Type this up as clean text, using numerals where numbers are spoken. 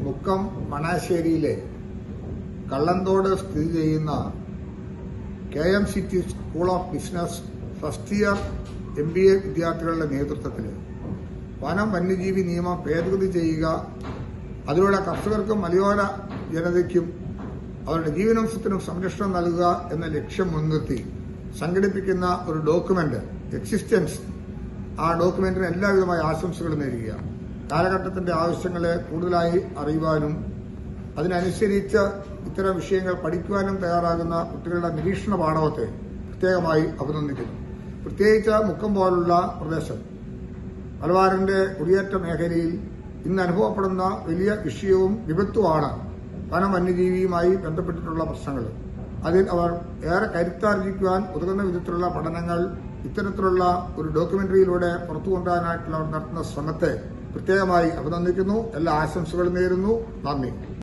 മുക്കം മണാശ്ശേരിയിലെ കള്ളന്തോട് സ്ഥിതി ചെയ്യുന്ന KMCT school of business first year MBA വിദ്യാർത്ഥികളുടെ നേതൃത്വത്തിൽ വനം വന്യജീവി നിയമം ഭേദഗതി ചെയ്യുക, അതിലൂടെ കർഷകർക്കും മലയോര ജനതയ്ക്കും അവരുടെ ജീവനംശത്തിനും സംരക്ഷണം നൽകുക എന്ന ലക്ഷ്യം മുൻനിർത്തി സംഘടിപ്പിക്കുന്ന ഒരു ഡോക്യുമെന്റ് എക്സിസ്റ്റൻസ്. ആ ഡോക്യുമെന്റിന് എല്ലാവിധമായ ആശംസകളും നേരുകയാണ്. കാലഘട്ടത്തിന്റെ ആവശ്യങ്ങളെ കൂടുതലായി അറിയുവാനും അതിനനുസരിച്ച് ഇത്തരം വിഷയങ്ങൾ പഠിക്കുവാനും തയ്യാറാകുന്ന കുട്ടികളുടെ നിരീക്ഷണ പാഠവത്തെ പ്രത്യേകമായി അഭിനന്ദിക്കുന്നു. പ്രത്യേകിച്ച് മുക്കം പോലുള്ള പ്രദേശം മലബാറിന്റെ കുടിയേറ്റ മേഖലയിൽ ഇന്ന് അനുഭവപ്പെടുന്ന വലിയ വിഷയവും വിപത്തുമാണ് വനം വന്യജീവിയുമായി ബന്ധപ്പെട്ടിട്ടുള്ള പ്രശ്നങ്ങൾ. അതിൽ അവർ ഏറെ കരുത്താർജിക്കുവാൻ ഉതകുന്ന വിധത്തിലുള്ള പഠനങ്ങൾ ഇത്തരത്തിലുള്ള ഒരു ഡോക്യുമെന്ററിയിലൂടെ പുറത്തു കൊണ്ടുവരാനായിട്ടുള്ള നടത്തുന്ന ശ്രമത്തെ പ്രത്യേകമായി അഭിനന്ദിക്കുന്നു. എല്ലാ ആശംസകളും നേരുന്നു. നന്ദി.